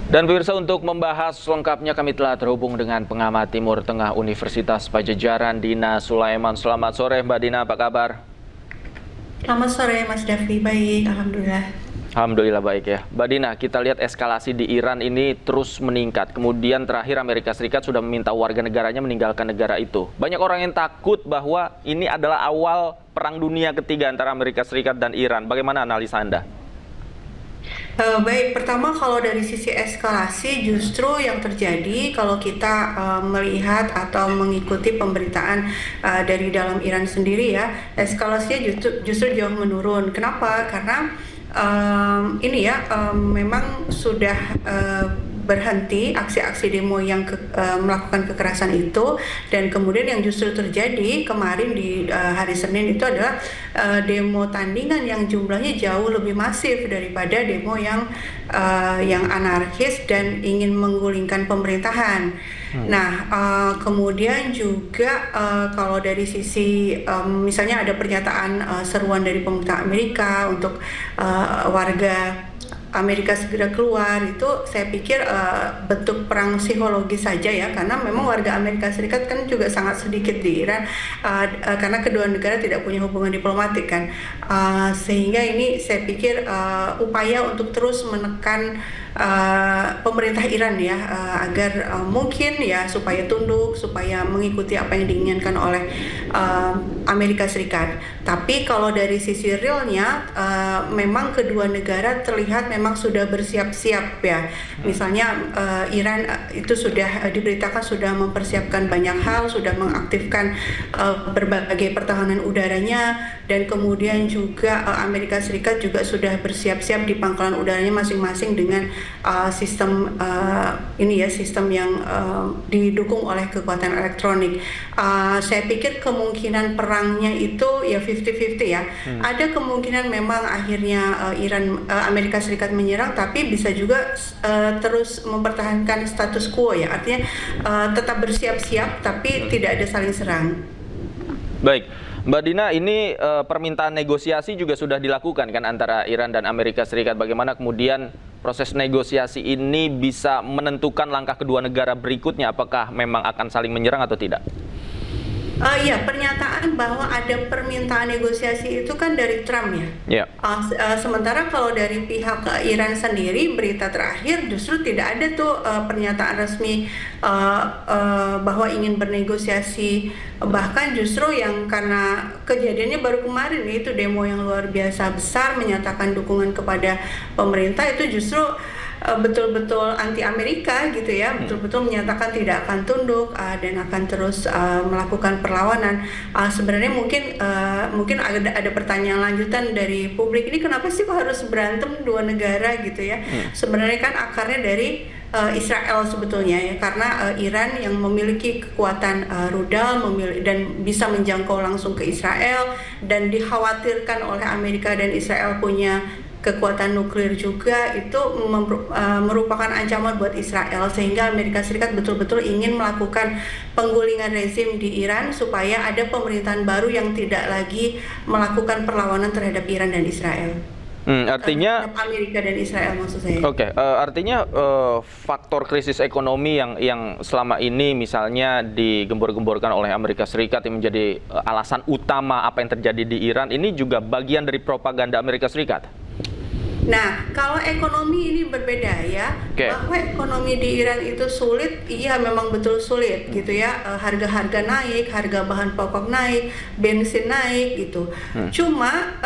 Dan pemirsa, untuk membahas lengkapnya kami telah terhubung dengan pengamat Timur Tengah Universitas Padjadjaran, Dina Sulaiman. Selamat sore Mbak Dina, apa kabar? Selamat sore Mas Davi, baik, Alhamdulillah. Alhamdulillah baik ya. Mbak Dina, kita lihat eskalasi di Iran ini terus meningkat. Kemudian terakhir Amerika Serikat sudah meminta warga negaranya meninggalkan negara itu. Banyak orang yang takut bahwa ini adalah awal Perang Dunia Ketiga antara Amerika Serikat dan Iran. Bagaimana analisa Anda? Baik, pertama kalau dari sisi eskalasi justru yang terjadi kalau kita melihat atau mengikuti pemberitaan dari dalam Iran sendiri ya, eskalasinya justru jauh menurun. Kenapa? Karena ini ya memang sudah berhenti aksi-aksi demo yang melakukan kekerasan itu, dan kemudian yang justru terjadi kemarin di hari Senin itu adalah demo tandingan yang jumlahnya jauh lebih masif daripada demo yang anarkis dan ingin menggulingkan pemerintahan. Nah, kemudian juga kalau dari sisi misalnya ada pernyataan seruan dari pemerintah Amerika untuk warga Amerika segera keluar, itu saya pikir bentuk perang psikologis saja ya, karena memang warga Amerika Serikat kan juga sangat sedikit di Iran karena kedua negara tidak punya hubungan diplomatik kan, sehingga ini saya pikir upaya untuk terus menekan pemerintah Iran ya, agar mungkin ya supaya tunduk, supaya mengikuti apa yang diinginkan oleh Amerika Serikat. Tapi kalau dari sisi realnya memang kedua negara terlihat memang sudah bersiap-siap ya. Misalnya Iran itu sudah diberitakan sudah mempersiapkan banyak hal, sudah mengaktifkan berbagai pertahanan udaranya, dan kemudian juga Amerika Serikat juga sudah bersiap-siap di pangkalan udaranya masing-masing dengan sistem sistem yang didukung oleh kekuatan elektronik. Saya pikir kemungkinan perangnya itu ya 50-50 ya. Ada kemungkinan memang akhirnya Amerika Serikat menyerang, tapi bisa juga terus mempertahankan status quo ya. Artinya tetap bersiap-siap tapi tidak ada saling serang. Baik, Mbak Dina, ini permintaan negosiasi juga sudah dilakukan kan antara Iran dan Amerika Serikat. Bagaimana kemudian proses negosiasi ini bisa menentukan langkah kedua negara berikutnya? Apakah memang akan saling menyerang atau tidak? Ya, pernyataan bahwa ada permintaan negosiasi itu kan dari Trump ya. Yeah. Sementara kalau dari pihak Iran sendiri, berita terakhir justru tidak ada tuh pernyataan resmi bahwa ingin bernegosiasi. Bahkan justru yang karena kejadiannya baru kemarin, yaitu demo yang luar biasa besar menyatakan dukungan kepada pemerintah, itu justru betul-betul anti Amerika gitu ya, betul-betul menyatakan tidak akan tunduk dan akan terus melakukan perlawanan. Sebenarnya mungkin ada pertanyaan lanjutan dari publik, ini kenapa sih kok harus berantem dua negara gitu ya? Sebenarnya kan akarnya dari Israel sebetulnya ya, karena Iran yang memiliki kekuatan rudal dan bisa menjangkau langsung ke Israel, dan dikhawatirkan oleh Amerika dan Israel punya kekuatan nuklir juga, itu merupakan ancaman buat Israel, sehingga Amerika Serikat betul-betul ingin melakukan penggulingan rezim di Iran supaya ada pemerintahan baru yang tidak lagi melakukan perlawanan terhadap Iran dan Israel. Artinya Amerika dan Israel maksud saya. Oke, artinya faktor krisis ekonomi yang selama ini misalnya digembor-gemborkan oleh Amerika Serikat yang menjadi alasan utama apa yang terjadi di Iran, ini juga bagian dari propaganda Amerika Serikat. Nah, kalau ekonomi ini berbeda ya, bahwa ekonomi di Iran itu sulit, iya memang betul sulit gitu ya, harga-harga naik, harga bahan pokok naik, bensin naik gitu. Cuma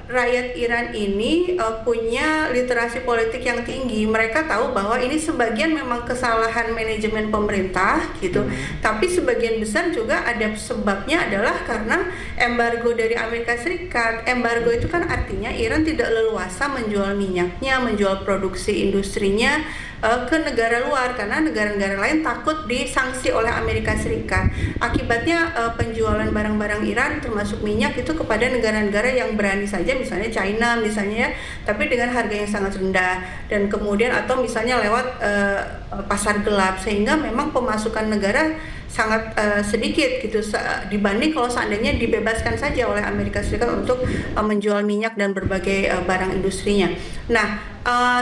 rakyat Iran ini punya literasi politik yang tinggi, mereka tahu bahwa ini sebagian memang kesalahan manajemen pemerintah gitu, tapi sebagian besar juga ada sebabnya adalah karena embargo dari Amerika Serikat. Embargo itu kan artinya Iran tidak leluasa menjual minyaknya, menjual produksi industrinya ke negara luar, karena negara-negara lain takut disanksi oleh Amerika Serikat. Akibatnya penjualan barang-barang Iran termasuk minyak itu kepada negara-negara yang berani saja, misalnya China misalnya, tapi dengan harga yang sangat rendah, dan kemudian atau misalnya lewat pasar gelap, sehingga memang pemasukan negara sangat sedikit gitu dibanding kalau seandainya dibebaskan saja oleh Amerika Serikat untuk menjual minyak dan berbagai barang industrinya. Nah,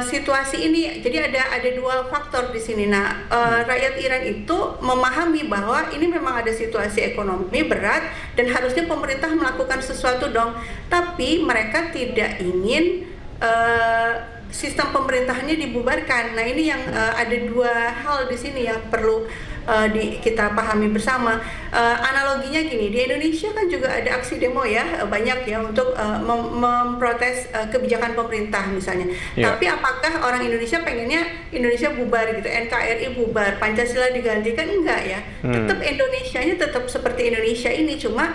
situasi ini jadi ada dua faktor di sini. Nah, rakyat Iran itu memahami bahwa ini memang ada situasi ekonomi berat dan harusnya pemerintah melakukan sesuatu dong. Tapi mereka tidak ingin sistem pemerintahannya dibubarkan. Nah, ini yang ada dua hal di sini yang perlu kita pahami bersama. Analoginya gini, di Indonesia kan juga ada aksi demo ya, banyak ya untuk memprotes kebijakan pemerintah misalnya. Yeah. Tapi apakah orang Indonesia pengennya Indonesia bubar gitu, NKRI bubar, Pancasila digantikan? Enggak ya. Tetap Indonesianya tetap seperti Indonesia ini, cuma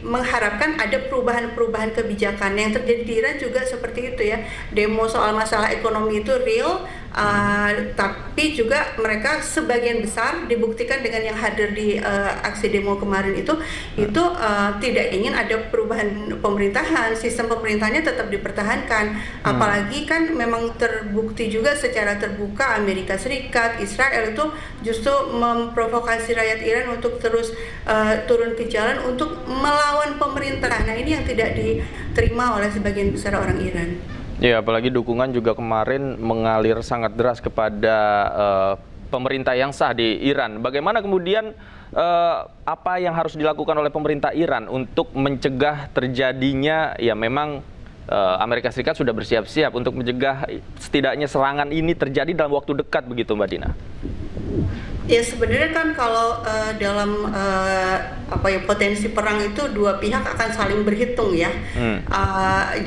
mengharapkan ada perubahan-perubahan kebijakan. Yang terjadi di Iran juga seperti itu ya, demo soal masalah ekonomi itu real, tapi juga mereka sebagian besar dibuktikan dengan yang hadir di aksi demo kemarin itu tidak ingin ada perubahan pemerintahan, sistem pemerintahannya tetap dipertahankan. Apalagi kan memang terbukti juga secara terbuka Amerika Serikat, Israel itu justru memprovokasi rakyat Iran untuk terus turun ke jalan untuk melawan pemerintah. Nah, ini yang tidak diterima oleh sebagian besar orang Iran. Ya, apalagi dukungan juga kemarin mengalir sangat deras kepada pemerintah yang sah di Iran. Bagaimana kemudian apa yang harus dilakukan oleh pemerintah Iran untuk mencegah terjadinya, ya memang Amerika Serikat sudah bersiap-siap untuk mencegah setidaknya serangan ini terjadi dalam waktu dekat begitu, Mbak Dina? Ya, sebenarnya kan kalau dalam potensi perang itu dua pihak akan saling berhitung ya.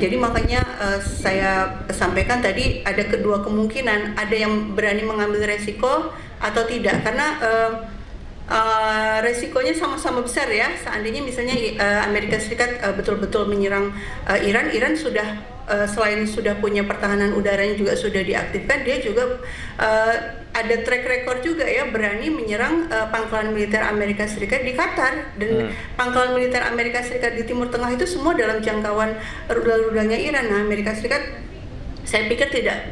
Jadi makanya saya sampaikan tadi ada kedua kemungkinan, ada yang berani mengambil resiko atau tidak, karena resikonya sama-sama besar ya. Seandainya misalnya Amerika Serikat betul-betul menyerang Iran sudah selain sudah punya pertahanan udaranya juga sudah diaktifkan, dia juga ada track record juga ya, berani menyerang pangkalan militer Amerika Serikat di Qatar, dan pangkalan militer Amerika Serikat di Timur Tengah itu semua dalam jangkauan rudal-rudalnya Iran. Nah, Amerika Serikat saya pikir tidak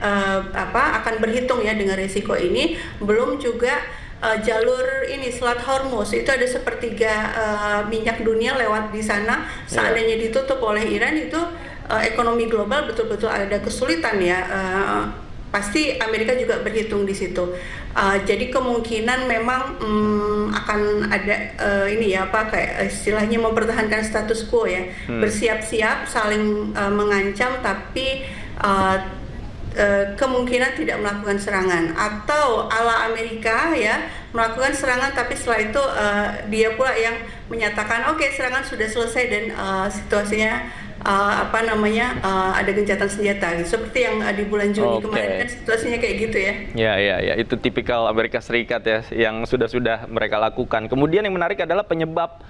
akan berhitung ya dengan resiko ini. Belum juga jalur ini Selat Hormuz itu ada sepertiga minyak dunia lewat di sana. Seandainya ditutup oleh Iran, itu ekonomi global betul-betul ada kesulitan ya. Pasti Amerika juga berhitung di situ. Jadi kemungkinan memang akan ada kayak istilahnya mempertahankan status quo ya, bersiap-siap saling mengancam, tapi kemungkinan tidak melakukan serangan, atau ala Amerika ya, melakukan serangan tapi setelah itu dia pula yang menyatakan oke, serangan sudah selesai dan situasinya ada gencatan senjata gitu. Seperti yang di bulan Juni kemarin kan situasinya kayak gitu ya. Ya, itu tipikal Amerika Serikat ya yang sudah mereka lakukan. Kemudian yang menarik adalah penyebab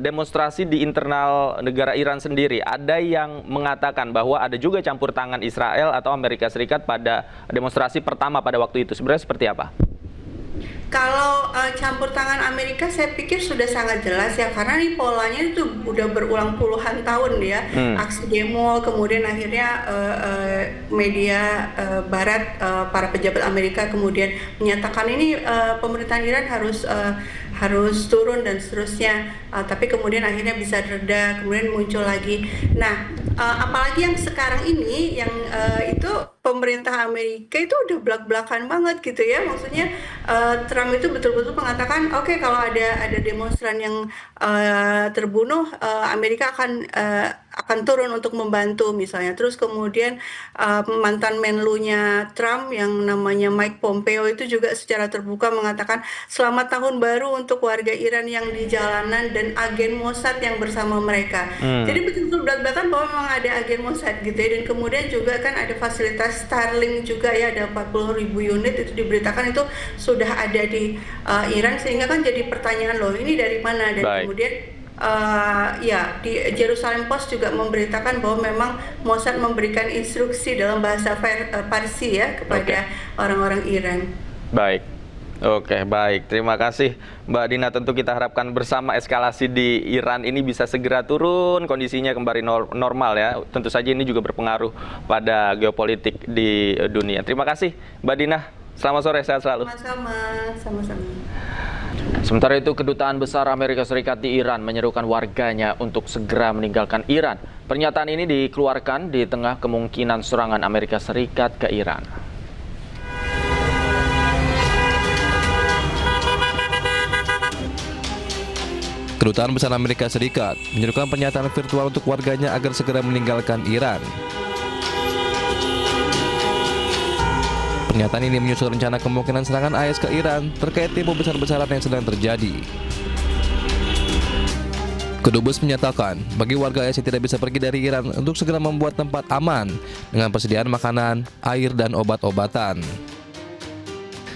demonstrasi di internal negara Iran sendiri. Ada yang mengatakan bahwa ada juga campur tangan Israel atau Amerika Serikat pada demonstrasi pertama pada waktu itu. Sebenarnya seperti apa? Kalau campur tangan Amerika saya pikir sudah sangat jelas ya, karena ini polanya itu udah berulang puluhan tahun ya, aksi demo, kemudian akhirnya media barat, para pejabat Amerika kemudian menyatakan ini pemerintahan Iran harus turun dan seterusnya, tapi kemudian akhirnya bisa reda, kemudian muncul lagi. Nah, apalagi yang sekarang ini yang itu pemerintah Amerika itu udah belak-belakan banget gitu ya, maksudnya Trump itu betul-betul mengatakan oke, kalau ada demonstran yang terbunuh, Amerika akan turun untuk membantu misalnya. Terus kemudian mantan menlunya Trump yang namanya Mike Pompeo itu juga secara terbuka mengatakan selamat tahun baru untuk warga Iran yang di jalanan dan agen Mossad yang bersama mereka. Jadi betul-betul belak-belakan bahwa memang ada agen Mossad gitu ya. Dan kemudian juga kan ada fasilitas Starlink juga ya, ada 40.000 unit itu diberitakan itu sudah ada di Iran, sehingga kan jadi pertanyaan loh ini dari mana. Dan kemudian di Jerusalem Post juga memberitakan bahwa memang Mossad memberikan instruksi dalam bahasa Farsi ya kepada orang-orang Iran. Baik. Terima kasih Mbak Dina. Tentu kita harapkan bersama eskalasi di Iran ini bisa segera turun, kondisinya kembali normal ya. Tentu saja ini juga berpengaruh pada geopolitik di dunia. Terima kasih Mbak Dina. Selamat sore, sehat selalu. Sama-sama. Sementara itu, Kedutaan Besar Amerika Serikat di Iran menyerukan warganya untuk segera meninggalkan Iran. Pernyataan ini dikeluarkan di tengah kemungkinan serangan Amerika Serikat ke Iran. Kedutaan Besar Amerika Serikat menyerukan pernyataan virtual untuk warganya agar segera meninggalkan Iran. Pernyataan ini menyusul rencana kemungkinan serangan AS ke Iran terkait demo besar-besaran yang sedang terjadi. Kedubes menyatakan bagi warga AS yang tidak bisa pergi dari Iran untuk segera membuat tempat aman dengan persediaan makanan, air, dan obat-obatan.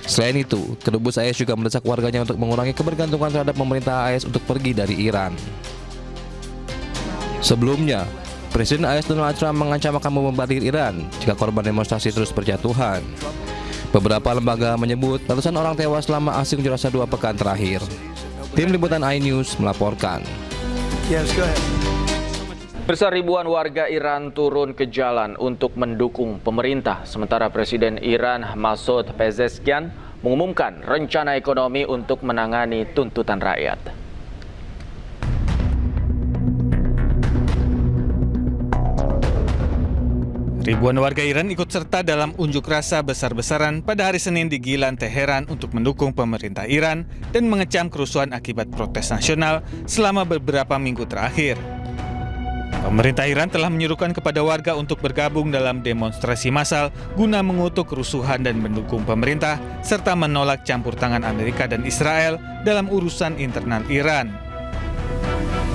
Selain itu, Kedubes AS juga mendesak warganya untuk mengurangi kebergantungan terhadap pemerintah AS untuk pergi dari Iran. Sebelumnya, Presiden AS Donald Trump mengancam akan membombardir Iran jika korban demonstrasi terus berjatuhan. Beberapa lembaga menyebut ratusan orang tewas selama aksi unjuk rasa 2 pekan terakhir. Tim Liputan iNews melaporkan. Pemirsa, ribuan warga Iran turun ke jalan untuk mendukung pemerintah. Sementara Presiden Iran Masoud Pezeshkian mengumumkan rencana ekonomi untuk menangani tuntutan rakyat. Ribuan warga Iran ikut serta dalam unjuk rasa besar-besaran pada hari Senin di Gilan, Teheran untuk mendukung pemerintah Iran dan mengecam kerusuhan akibat protes nasional selama beberapa minggu terakhir. Pemerintah Iran telah menyerukan kepada warga untuk bergabung dalam demonstrasi massal guna mengutuk kerusuhan dan mendukung pemerintah serta menolak campur tangan Amerika dan Israel dalam urusan internal Iran.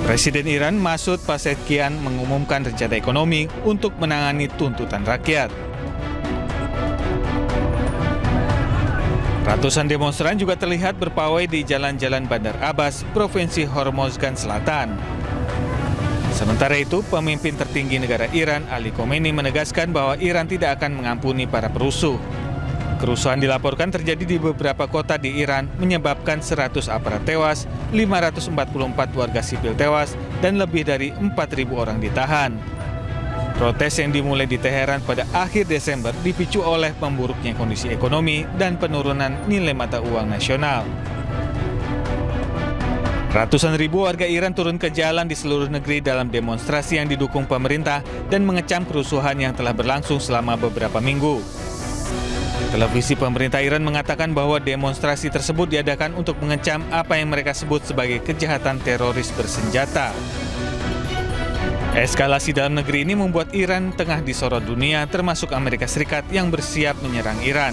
Presiden Iran Masoud Pezeshkian mengumumkan rencana ekonomi untuk menangani tuntutan rakyat. Ratusan demonstran juga terlihat berpawai di jalan-jalan Bandar Abbas, Provinsi Hormozgan Selatan. Sementara itu, pemimpin tertinggi negara Iran, Ali Khamenei, menegaskan bahwa Iran tidak akan mengampuni para perusuh. Kerusuhan dilaporkan terjadi di beberapa kota di Iran, menyebabkan 100 aparat tewas, 544 warga sipil tewas, dan lebih dari 4.000 orang ditahan. Protes yang dimulai di Teheran pada akhir Desember dipicu oleh memburuknya kondisi ekonomi dan penurunan nilai mata uang nasional. Ratusan ribu warga Iran turun ke jalan di seluruh negeri dalam demonstrasi yang didukung pemerintah dan mengecam kerusuhan yang telah berlangsung selama beberapa minggu. Televisi pemerintah Iran mengatakan bahwa demonstrasi tersebut diadakan untuk mengecam apa yang mereka sebut sebagai kejahatan teroris bersenjata. Eskalasi dalam negeri ini membuat Iran tengah disorot dunia, termasuk Amerika Serikat yang bersiap menyerang Iran.